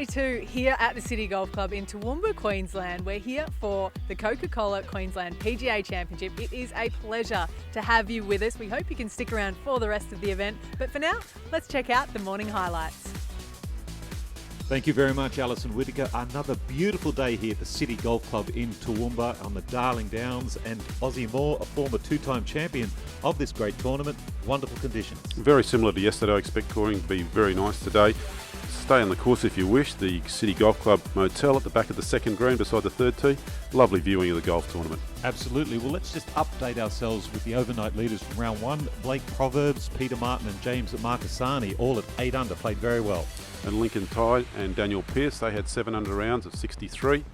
Day 2 here at the City Golf Club in Toowoomba, Queensland. We're here for the Coca-Cola Queensland PGA Championship. It is a pleasure to have you with us. We hope you can stick around for the rest of the event. But for now, let's check out the morning highlights. Thank you very much, Alison Whittaker. Another beautiful day here at the City Golf Club in Toowoomba on the Darling Downs, and Ozzie Moore, a former two-time champion of this great tournament. Wonderful conditions. Very similar to yesterday. I expect scoring to be very nice today. Stay on the course if you wish. The City Golf Club Motel at the back of the second green beside the third tee. Lovely viewing of the golf tournament. Absolutely. Well, let's just update ourselves with the overnight leaders from round one. Blake Proverbs, Peter Martin and James Marcassani all at 8 under, played very well. And Lincoln Tye and Daniel Pearce, they had 7 under rounds of 63.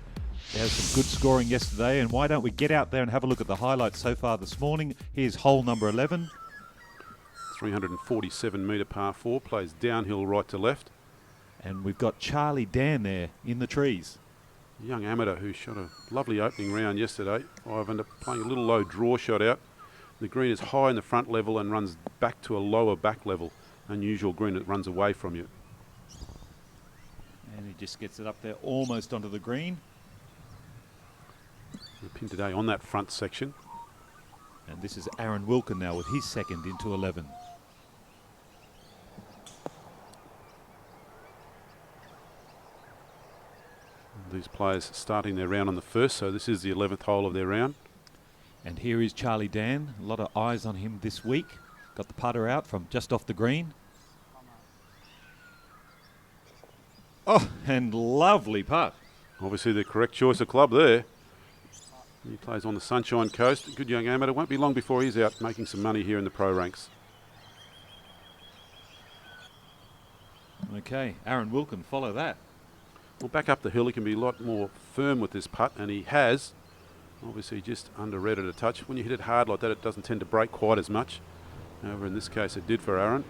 There's some good scoring yesterday, and why don't we get out there and have a look at the highlights so far this morning. Here's hole number 11. 347 metre par 4, plays downhill right to left. And we've got Charlie Dan there in the trees. A young amateur who shot a lovely opening round yesterday. 5 under, playing a little low draw shot out. The green is high in the front level and runs back to a lower back level. Unusual green that runs away from you. And he just gets it up there almost onto the green. The pin today on that front section. And this is Aaron Wilkin now with his second into 11. These players starting their round on the first, so this is the 11th hole of their round. And here is Charlie Dan. A lot of eyes on him this week. Got the putter out from just off the green. Oh, and lovely putt. Obviously the correct choice of club there. He plays on the Sunshine Coast. Good young amateur. Won't be long before he's out making some money here in the pro ranks. Okay, Aaron Wilkin, follow that. Well, back up the hill, he can be a lot more firm with this putt, and he has. Obviously just under-read it a touch. When you hit it hard like that, it doesn't tend to break quite as much. However, in this case, it did for Aaron.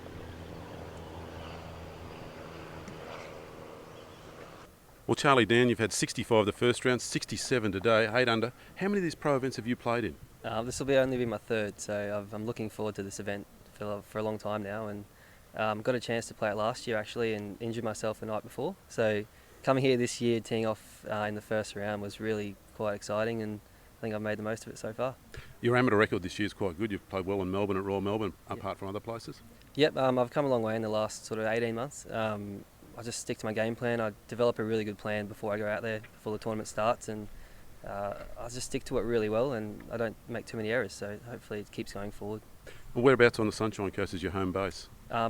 Well, Charlie Dan, you've had 65 the first round, 67 today, 8 under. How many of these pro events have you played in? This will only be my third, so I'm looking forward to this event for a long time now, and got a chance to play it last year actually, and injured myself the night before. So coming here this year, teeing off in the first round was really quite exciting, and I think I've made the most of it so far. Your amateur record this year is quite good. You've played well in Melbourne at Royal Melbourne, apart from other places. Yep, I've come a long way in the last sort of 18 months. I just stick to my game plan. I develop a really good plan before I go out there before the tournament starts, and I just stick to it really well, and I don't make too many errors, so hopefully it keeps going forward. Well, whereabouts on the Sunshine Coast is your home base?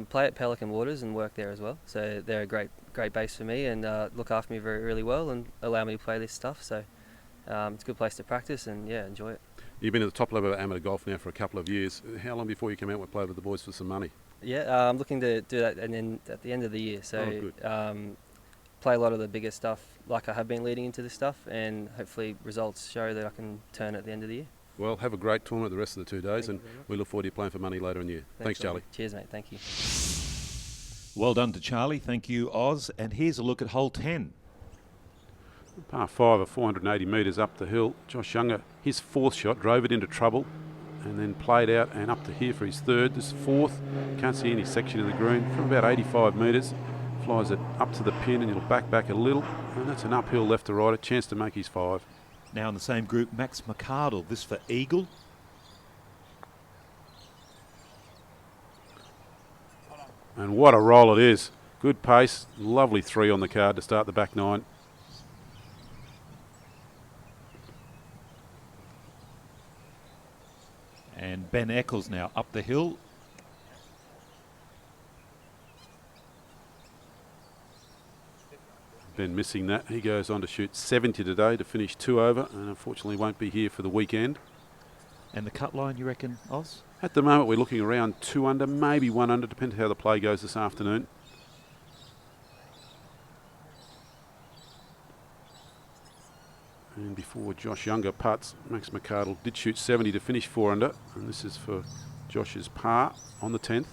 Play at Pelican Waters and work there as well, so they're a great base for me, and look after me really well and allow me to play this stuff, so it's a good place to practice and yeah, enjoy it. You've been at the top level of amateur golf now for a couple of years. How long before you come out and play with the boys for some money? Yeah, I'm looking to do that and then at the end of the year, so play a lot of the bigger stuff like I have been leading into this stuff, and hopefully results show that I can turn at the end of the year. Well, have a great tournament the rest of the 2 days, and we look forward to you playing for money later in the year. Thanks, Charlie. Cheers, mate. Thank you. Well done to Charlie. Thank you, Oz. And here's a look at hole 10. Par 5 of 480 metres up the hill. Josh Younger, his fourth shot, drove it into trouble and then played out and up to here for his third. This fourth, can't see any section of the green, from about 85 metres. Flies it up to the pin and it'll back a little. And that's an uphill left to right, a chance to make his 5. Now in the same group, Max McArdle, this for Eagle. And what a roll it is. Good pace, lovely 3 on the card to start the back 9. And Ben Eccles now up the hill. Ben missing that. He goes on to shoot 70 today to finish 2 over, and unfortunately won't be here for the weekend. And the cut line, you reckon, Oz? At the moment, we're looking around 2 under, maybe 1 under, depends how the play goes this afternoon. And before Josh Younger putts, Max McArdle did shoot 70 to finish 4 under, and this is for Josh's par on the 10th.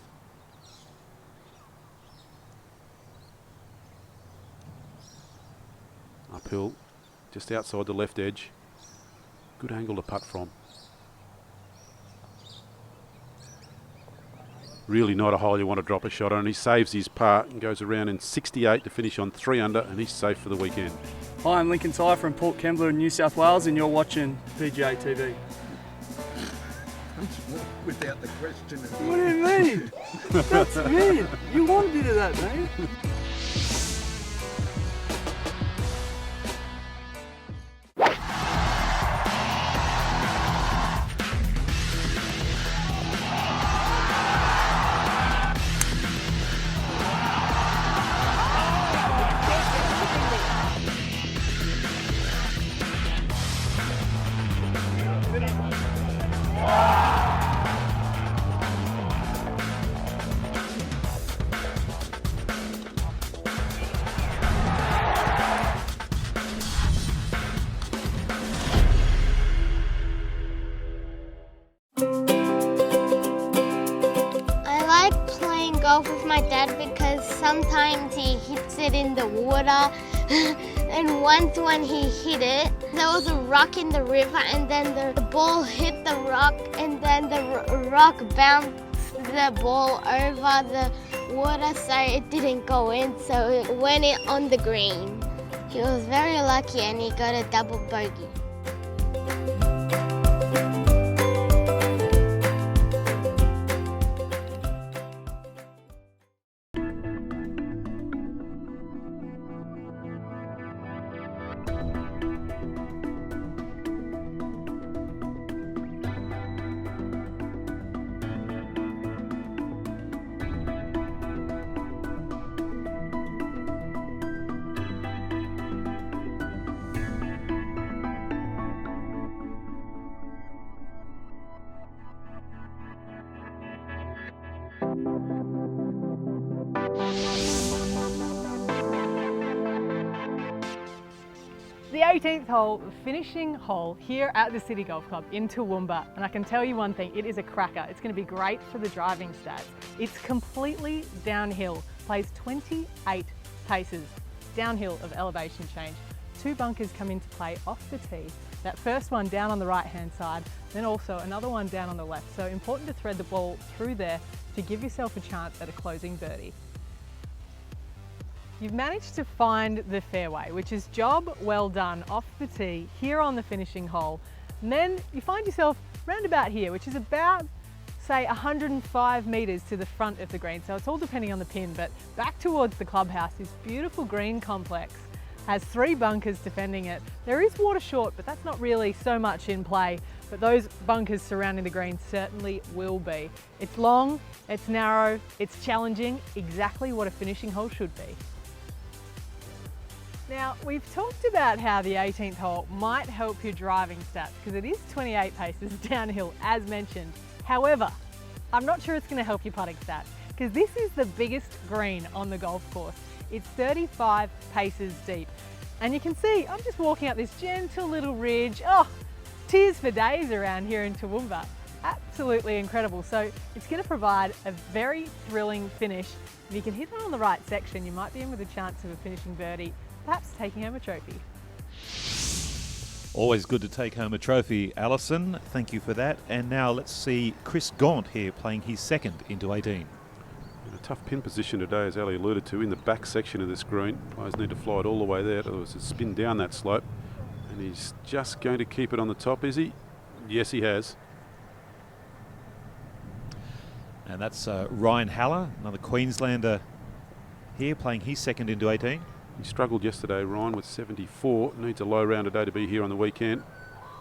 Uphill, just outside the left edge. Good angle to putt from. Really not a hole you want to drop a shot on. He saves his par and goes around in 68 to finish on 3 under, and he's safe for the weekend. Hi, I'm Lincoln Ty from Port Kembla in New South Wales, and you're watching PGA TV. Without the question. What do you mean? That's me. You want a bit of that, mate? Golf with my dad because sometimes he hits it in the water and once when he hit it there was a rock in the river and then the ball hit the rock and then the rock bounced the ball over the water so it didn't go in, so it went on the green. He was very lucky and he got a double bogey. The 18th hole, finishing hole here at the City Golf Club in Toowoomba, and I can tell you one thing, it is a cracker. It's going to be great for the driving stats. It's completely downhill, plays 28 paces downhill of elevation change. 2 bunkers come into play off the tee. That first one down on the right hand side, then also another one down on the left. So important to thread the ball through there to give yourself a chance at a closing birdie. You've managed to find the fairway, which is job well done off the tee here on the finishing hole. And then you find yourself round about here, which is about, say, 105 metres to the front of the green. So it's all depending on the pin, but back towards the clubhouse, this beautiful green complex has 3 bunkers defending it. There is water short, but that's not really so much in play, but those bunkers surrounding the green certainly will be. It's long, it's narrow, it's challenging, exactly what a finishing hole should be. Now, we've talked about how the 18th hole might help your driving stats because it is 28 paces downhill, as mentioned. However, I'm not sure it's going to help your putting stats because this is the biggest green on the golf course. It's 35 paces deep. And you can see, I'm just walking up this gentle little ridge. Oh, tears for days around here in Toowoomba. Absolutely incredible. So it's going to provide a very thrilling finish. If you can hit that on the right section, you might be in with a chance of a finishing birdie, perhaps taking home a trophy. Always good to take home a trophy, Alison. Thank you for that. And now let's see Chris Gaunt here playing his second into 18. A tough pin position today, as Ali alluded to, in the back section of this green. Players need to fly it all the way there, otherwise it's spin down that slope. And he's just going to keep it on the top, is he? Yes, he has. And that's Ryan Haller, another Queenslander here playing his second into 18. He struggled yesterday, Ryan, with 74. Needs a low round today to be here on the weekend.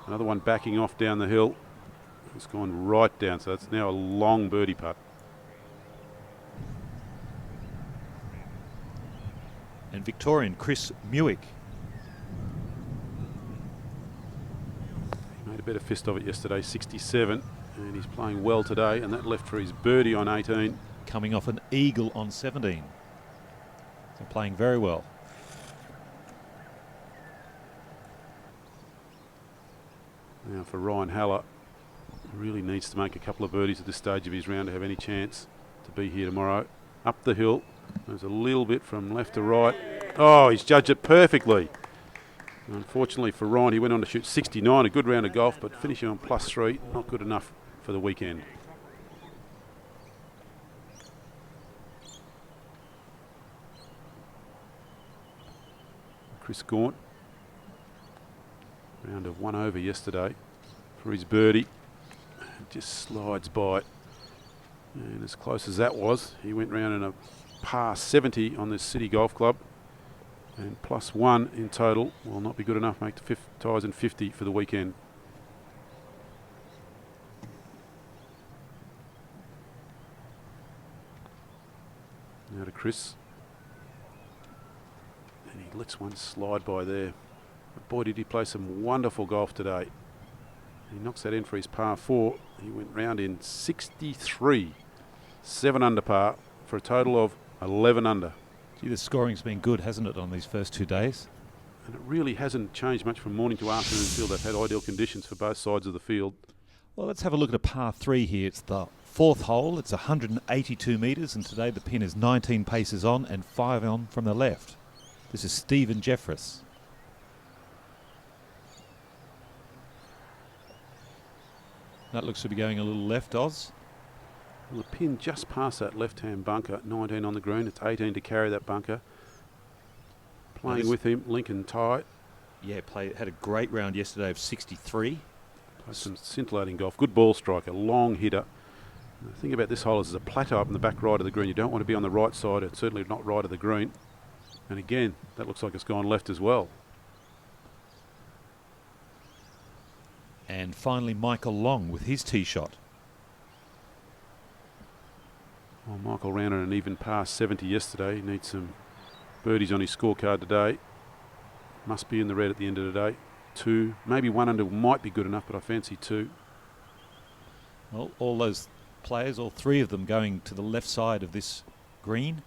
Another one backing off down the hill. It's gone right down, so that's now a long birdie putt. And Victorian Chris Muick. He made a better fist of it yesterday, 67. And he's playing well today, and that left for his birdie on 18. Coming off an eagle on 17. So playing very well. Now for Ryan Haller, he really needs to make a couple of birdies at this stage of his round to have any chance to be here tomorrow. Up the hill, there's a little bit from left to right. Oh, he's judged it perfectly. Unfortunately for Ryan, he went on to shoot 69, a good round of golf, but finishing on +3, not good enough for the weekend. Chris Gaunt. Round of 1 over yesterday for his birdie. Just slides by. And as close as that was, he went round in a par 70 on this City Golf Club. And +1 in total will not be good enough, make the ties in 50 for the weekend. Now to Chris. And he lets one slide by there. But boy, did he play some wonderful golf today. He knocks that in for his par 4. He went round in 63, 7 under par for a total of 11 under. Gee, the scoring's been good, hasn't it, on these first 2 days? And it really hasn't changed much from morning to afternoon field. They've had ideal conditions for both sides of the field. Well, let's have a look at a par 3 here. It's the 4th hole. It's 182 metres, and today the pin is 19 paces on and 5 on from the left. This is Stephen Jeffress. That looks to be going a little left, Oz. Well, the pin just past that left-hand bunker, 19 on the green. It's 18 to carry that bunker. Playing with him, Lincoln Ty. Yeah, had a great round yesterday of 63. Played some scintillating golf. Good ball striker, long hitter. The thing about this hole is there's a plateau up in the back right of the green. You don't want to be on the right side. It's certainly not right of the green. And again, that looks like it's gone left as well. And finally, Michael Long with his tee shot. Well, Michael ran on an even par 70 yesterday. He needs some birdies on his scorecard today. Must be in the red at the end of the day. 2, maybe 1 under might be good enough, but I fancy 2. Well, all those players, all 3 of them going to the left side of this green.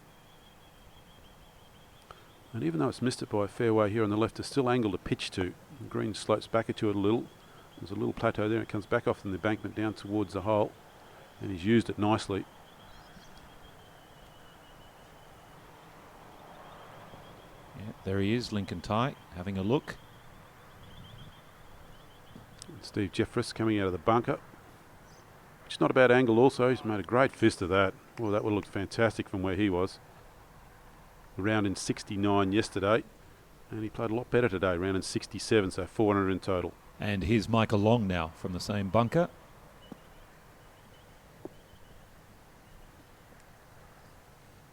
And even though it's missed it by a fairway here on the left, there's still angle to pitch to. The green slopes back at you a little. There's a little plateau there. It comes back off the embankment down towards the hole. And he's used it nicely. Yeah, there he is, Lincoln Ty, having a look. And Steve Jeffress coming out of the bunker. It's not a bad angle also. He's made a great fist of that. Well, that would look fantastic from where he was. Round in 69 yesterday. And he played a lot better today, round in 67, so 400 in total. And here's Michael Long now from the same bunker.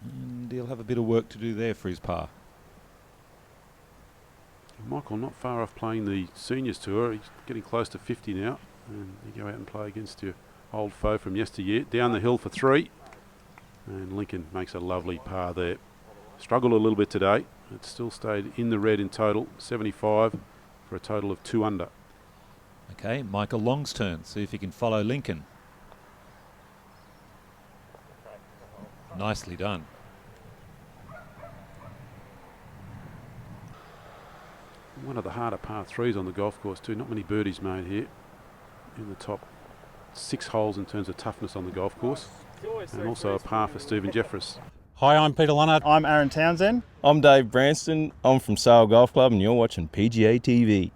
And he'll have a bit of work to do there for his par. Michael not far off playing the seniors tour. He's getting close to 50 now. And you go out and play against your old foe from yesteryear. Down the hill for 3. And Lincoln makes a lovely par there. Struggled a little bit today. It still stayed in the red in total, 75 for a total of 2 under. Okay, Michael Long's turn. See if he can follow Lincoln. Nicely done. One of the harder par 3s on the golf course too. Not many birdies made here in the top 6 holes in terms of toughness on the golf course. And also a par for Stephen Jeffress. Hi, I'm Peter Lunnard. I'm Aaron Townsend. I'm Dave Branston. I'm from Sale Golf Club and you're watching PGA TV.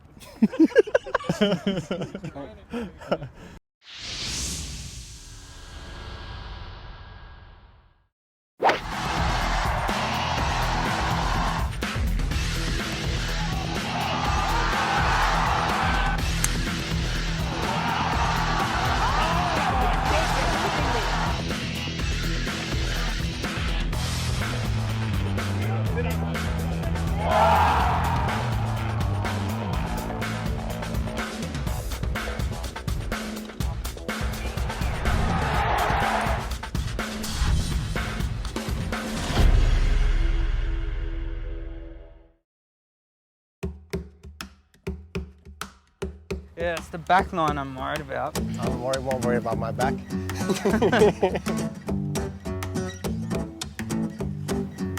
Yeah, it's the back line I'm worried about. Won't worry about my back.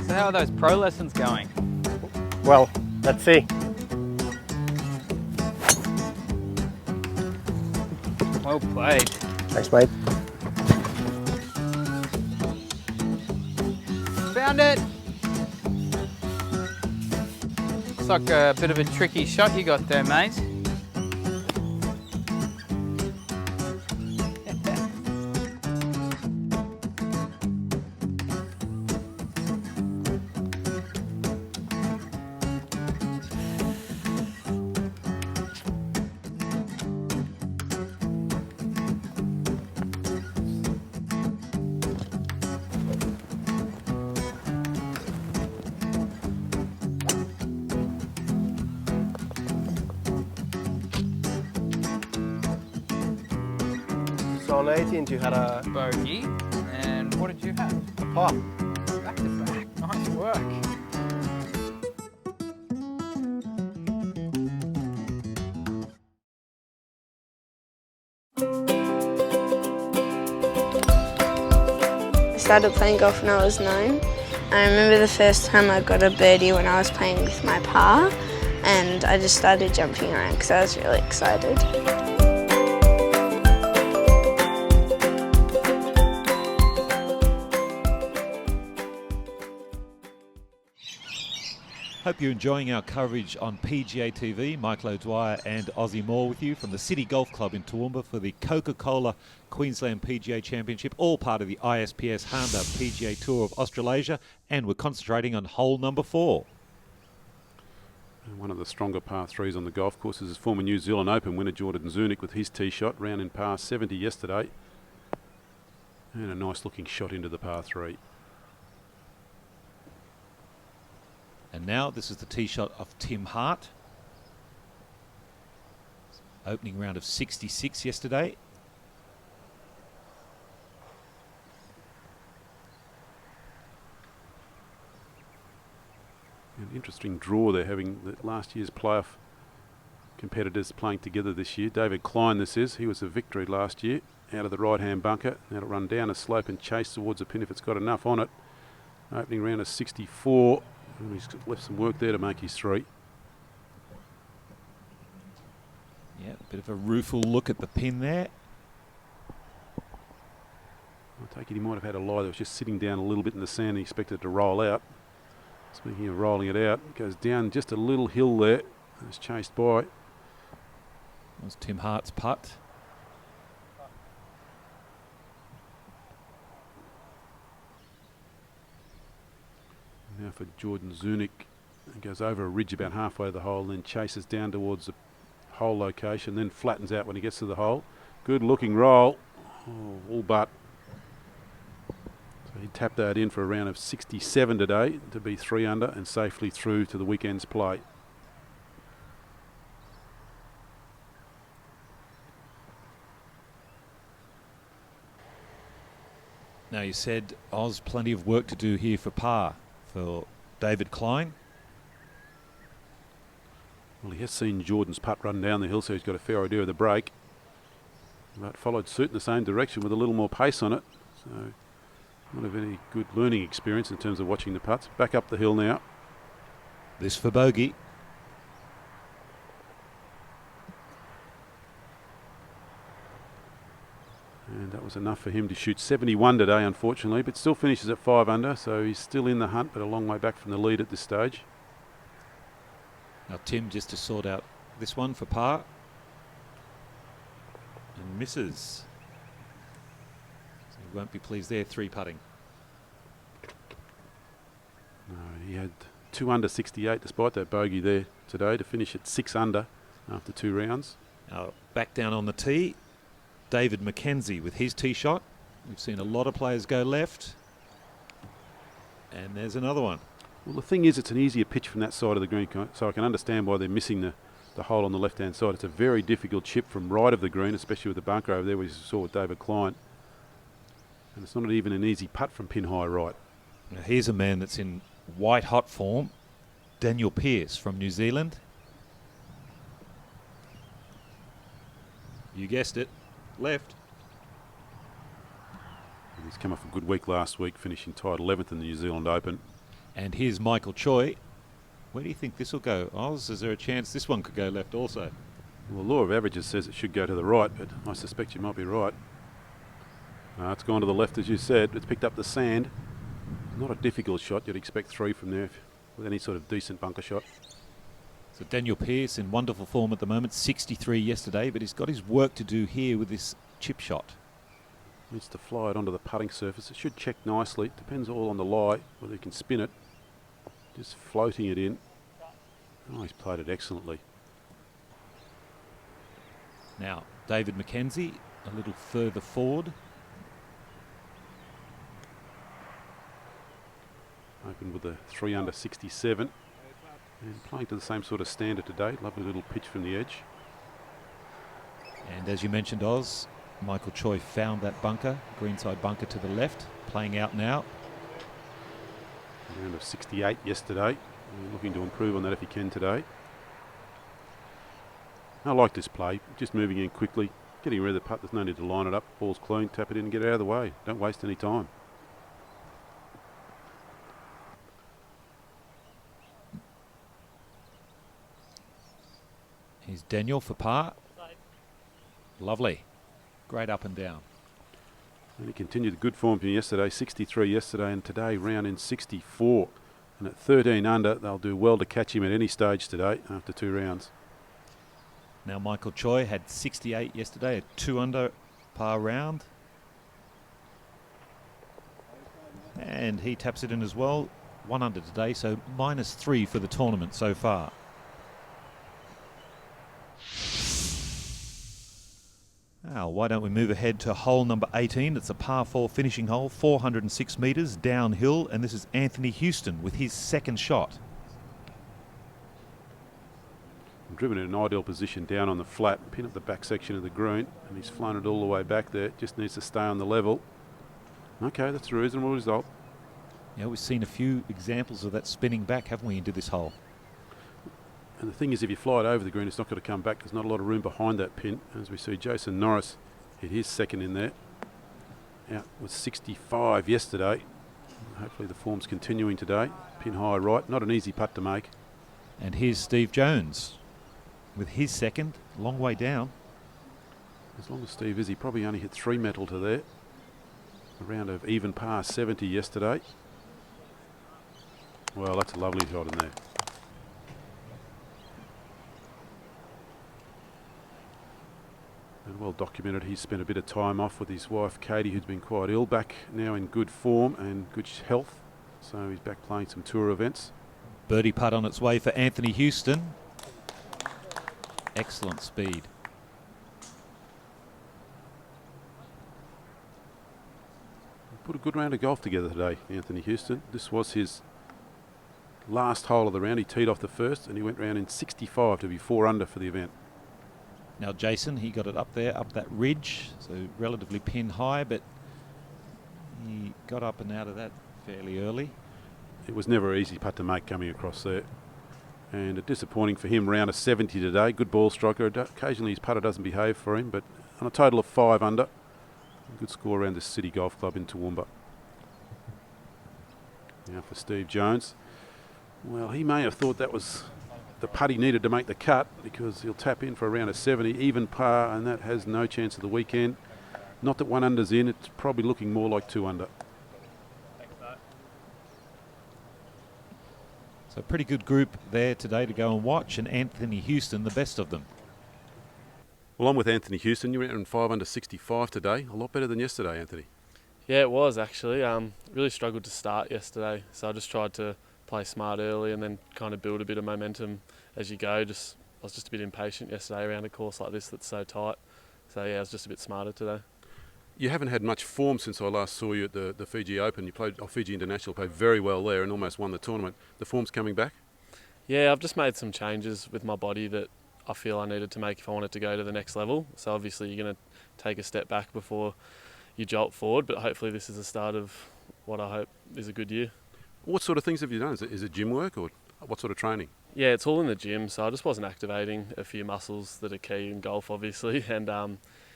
So how are those pro lessons going? Well, let's see. Well played. Thanks, mate. Found it! Looks like a bit of a tricky shot you got there, mate. on 18th you had a Bogey. And what did you have? par. Back to back. Nice work. I started playing golf when I was 9. I remember the first time I got a birdie when I was playing with my pa, and I just started jumping around because I was really excited. Hope you're enjoying our coverage on PGA TV. Michael O'Dwyer and Ozzy Moore with you from the City Golf Club in Toowoomba for the Coca-Cola Queensland PGA Championship, all part of the ISPS Honda PGA Tour of Australasia, and we're concentrating on hole number 4. And one of the stronger par 3s on the golf course is former New Zealand Open winner Jordan Zunic with his tee shot, round in par 70 yesterday. And a nice looking shot into the par 3. And now this is the tee shot of Tim Hart. Opening round of 66 yesterday. An interesting draw they're having, the last year's playoff competitors playing together this year. David Klein this is, he was a victory last year out of the right hand bunker. Now it'll run down a slope and chase towards the pin if it's got enough on it. Opening round of 64. And he's left some work there to make his 3. Yeah, a bit of a rueful look at the pin there. I take it he might have had a lie that was just sitting down a little bit in the sand and he expected it to roll out. Speaking of rolling it out, it goes down just a little hill there. It's chased by. That was Tim Hart's putt. Now for Jordan Zunic, it goes over a ridge about halfway to the hole, then chases down towards the hole location, then flattens out when he gets to the hole. Good looking roll, all but. So he tapped that in for a round of 67 today to be 3 under and safely through to the weekend's play. Now you said, Oz, plenty of work to do here for par for David Klein. Well, he has seen Jordan's putt run down the hill, so he's got a fair idea of the break. But followed suit in the same direction with a little more pace on it. So not a very good learning experience in terms of watching the putts. Back up the hill now. This for bogey. And that was enough for him to shoot 71 today, unfortunately, but still finishes at 5 under, so he's still in the hunt, but a long way back from the lead at this stage. Now Tim just to sort out this one for par. And misses. So he won't be pleased there, 3 putting. No, he had 2 under 68 despite that bogey there today to finish at 6 under after 2 rounds. Now back down on the tee. David McKenzie with his tee shot. We've seen a lot of players go left. And there's another one. Well, the thing is, it's an easier pitch from that side of the green, so I can understand why they're missing the hole on the left-hand side. It's a very difficult chip from right of the green, especially with the bunker over there, where you saw with David Klein. And it's not even an easy putt from pin high right. Now here's a man that's in white-hot form. Daniel Pearce from New Zealand. You guessed it. Left. And he's come off a good week last week, finishing tied 11th in the New Zealand Open. And here's Michael Choi. Where do you think this will go, Oz? Is there a chance this one could go left also? Well, law of averages says it should go to the right, but I suspect you might be right. It's gone to the left, as you said. It's picked up the sand. Not a difficult shot. You'd expect 3 from there with any sort of decent bunker shot. So Daniel Pearce in wonderful form at the moment, 63 yesterday, but he's got his work to do here with this chip shot. Needs to fly it onto the putting surface. It should check nicely. It depends all on the lie, whether he can spin it. Just floating it in. Oh, he's played it excellently. Now, David McKenzie a little further forward. Opened with a 3 under 67. And playing to the same sort of standard today. Lovely little pitch from the edge. And as you mentioned, Oz, Michael Choi found that bunker, greenside bunker to the left, playing out now. A round of 68 yesterday. Looking to improve on that if he can today. I like this play, just moving in quickly, getting rid of the putt. There's no need to line it up. Ball's clean, tap it in and get it out of the way. Don't waste any time. Here's Daniel for par. Lovely. Great up and down. And he continued the good form from yesterday, 63 yesterday, and today round in 64. And at 13 under, they'll do well to catch him at any stage today after 2 rounds. Now Michael Choi had 68 yesterday, a 2 under par round. And he taps it in as well, 1 under today, so -3 for the tournament so far. Now, why don't we move ahead to hole number 18? It's a par 4 finishing hole, 406 metres downhill, and this is Anthony Houston with his second shot. Driven in an ideal position down on the flat, pin up the back section of the green, and he's flown it all the way back there. Just needs to stay on the level. Okay, that's a reasonable result. Yeah, we've seen a few examples of that spinning back, haven't we, into this hole? And the thing is, if you fly it over the green, it's not going to come back. There's not a lot of room behind that pin. As we see Jason Norris hit his second in there. Out with 65 yesterday. Hopefully the form's continuing today. Pin high right, not an easy putt to make. And here's Steve Jones with his second, long way down. As long as Steve is, he probably only hit 3 metal to there. A round of even par 70 yesterday. Well, that's a lovely shot in there. And well documented, he's spent a bit of time off with his wife Katie, who's been quite ill, back now in good form and good health. So he's back playing some tour events. Birdie putt on its way for Anthony Houston. Excellent speed. Put a good round of golf together today, Anthony Houston. This was his last hole of the round. He teed off the first and he went round in 65 to be 4 under for the event. Now Jason, he got it up there, up that ridge, so relatively pin high, but he got up and out of that fairly early. It was never an easy putt to make coming across there. And disappointing for him, round of 70 today. Good ball striker. Occasionally his putter doesn't behave for him, but on a total of 5 under. Good score around the City Golf Club in Toowoomba. Now for Steve Jones. Well, he may have thought that was the putt he needed to make the cut, because he'll tap in for a round of 70, even par, and that has no chance of the weekend. Not that 1 under's in, it's probably looking more like 2 under. So a pretty good group there today to go and watch, and Anthony Houston, the best of them. Well, I'm with Anthony Houston. You went in 5 under 65 today. A lot better than yesterday, Anthony. Yeah, it was actually. Really struggled to start yesterday, so I just tried to play smart early and then kind of build a bit of momentum as you go. I was just a bit impatient yesterday around a course like this that's so tight. So yeah, I was just a bit smarter today. You haven't had much form since I last saw you at the Fiji Open. You played Fiji International, played very well there and almost won the tournament. The form's coming back? Yeah, I've just made some changes with my body that I feel I needed to make if I wanted to go to the next level. So obviously you're going to take a step back before you jolt forward, but hopefully this is the start of what I hope is a good year. What sort of things have you done? Is it gym work or what sort of training? Yeah, it's all in the gym, so I just wasn't activating a few muscles that are key in golf, obviously, and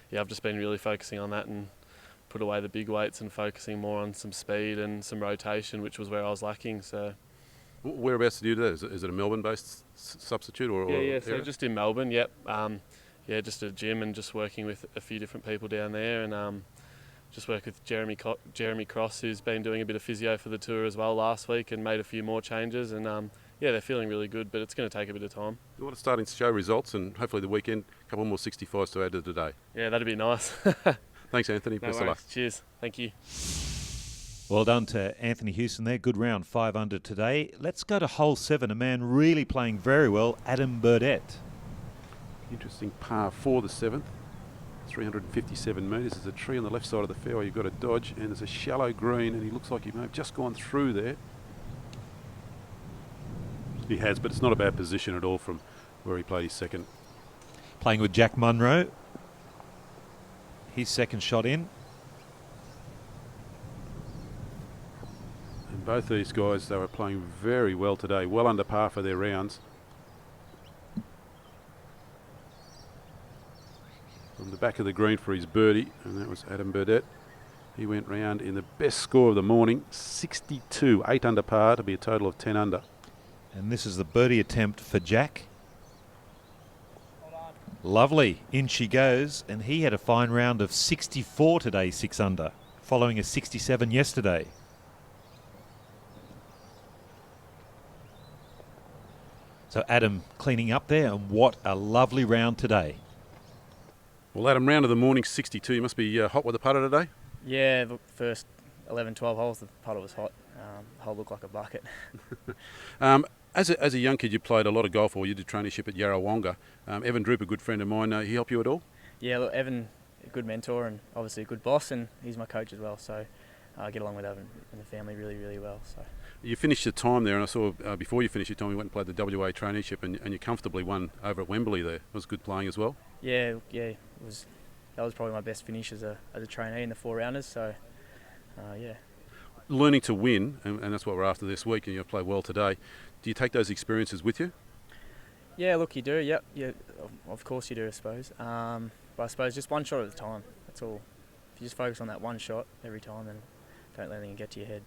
yeah, I've just been really focusing on that and put away the big weights and focusing more on some speed and some rotation, which was where I was lacking. So, whereabouts do you do that? Is it a Melbourne-based substitute or? Yeah, so just in Melbourne. Yep. Yeah, just a gym and just working with a few different people down there, and just work with Jeremy Cross, who's been doing a bit of physio for the tour as well last week and made a few more changes. And yeah, they're feeling really good, but it's going to take a bit of time. You want to start to show results and hopefully the weekend, a couple more 65s to add to the day. Yeah, that'd be nice. Thanks, Anthony. No Best of luck. Cheers. Thank you. Well done to Anthony Houston there. Good round, 5 under today. Let's go to hole 7. A man really playing very well, Adam Burdett. Interesting par 4, the 7th. 357 metres. There's a tree on the left side of the fairway you've got to dodge, and there's a shallow green, and he looks like he may have just gone through there. He has, but it's not a bad position at all from where he played his second. Playing with Jack Munro. his second shot in. And both these guys, they were playing very well today, well under par for their rounds. From the back of the green for his birdie, and that was Adam Burdett. He went round in the best score of the morning, 62, 8 under par to be a total of 10 under. And this is the birdie attempt for Jack. Lovely, in she goes, and he had a fine round of 64 today, 6 under, following a 67 yesterday. So Adam cleaning up there, and what a lovely round today. Well, Adam, round of the morning, 62. You must be hot with the putter today? Yeah, the first 11, 12 holes, the putter was hot. The hole looked like a bucket. As a young kid, you played a lot of golf, or you did traineeship at Yarrawonga. Evan Droop, a good friend of mine, he helped you at all? Yeah, look, Evan, a good mentor and obviously a good boss, and he's my coach as well. So I get along with Evan and the family really, really well. So you finished your time there, and I saw before you finished your time, you went and played the WA Traineeship, and you comfortably won over at Wembley there. It was good playing as well. Yeah, that was probably my best finish as a trainee in the 4-rounders. So yeah. Learning to win, and that's what we're after this week, and you've played well today. Do you take those experiences with you? Yeah, look, you do. Yep, yeah, of course you do, I suppose. But I suppose just one shot at a time. That's all. If you just focus on that one shot every time, and don't let anything get to your head.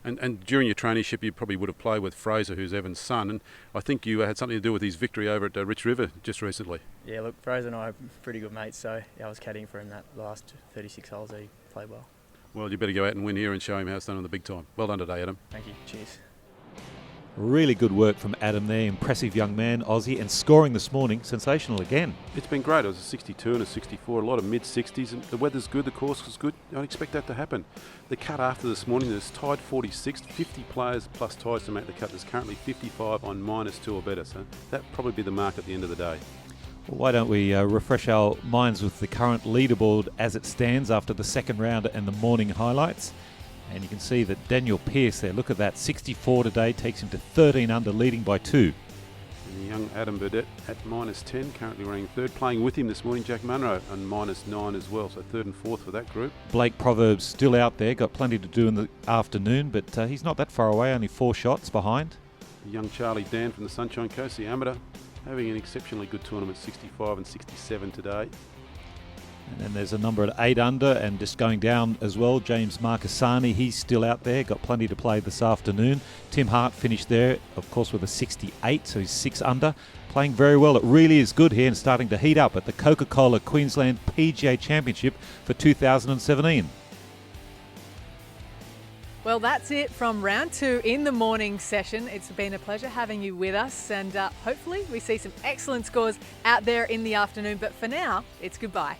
And during your traineeship, you probably would have played with Fraser, who's Evan's son, and I think you had something to do with his victory over at Rich River just recently. Yeah, look, Fraser and I are pretty good mates, so yeah, I was caddying for him that last 36 holes. He played well. Well, you better go out and win here and show him how it's done on the big time. Well done today, Adam. Thank you. Cheers. Really good work from Adam there. Impressive young man, Aussie, and scoring this morning, sensational again. It's been great. It was a 62 and a 64, a lot of mid-60s, and the weather's good, the course was good. I don't expect that to happen. The cut after this morning is tied 46, 50 players plus ties to make the cut. There's currently 55 on -2 or better, so that'll probably be the mark at the end of the day. Well, why don't we refresh our minds with the current leaderboard as it stands after the second round and the morning highlights. And you can see that Daniel Pearce there, look at that, 64 today, takes him to 13 under, leading by 2. And the young Adam Burdett at -10, currently running third. Playing with him this morning, Jack Munro, on -9 as well, so third and fourth for that group. Blake Proverbs still out there, got plenty to do in the afternoon, but he's not that far away, only 4 shots behind. The young Charlie Dan from the Sunshine Coast, the amateur, having an exceptionally good tournament, 65 and 67 today. And then there's a number at 8 under and just going down as well. James Marcassani, he's still out there, got plenty to play this afternoon. Tim Hart finished there, of course, with a 68, so he's 6 under. Playing very well. It really is good here and starting to heat up at the Coca-Cola Queensland PGA Championship for 2017. Well, that's it from round 2 in the morning session. It's been a pleasure having you with us, and hopefully we see some excellent scores out there in the afternoon. But for now, it's goodbye.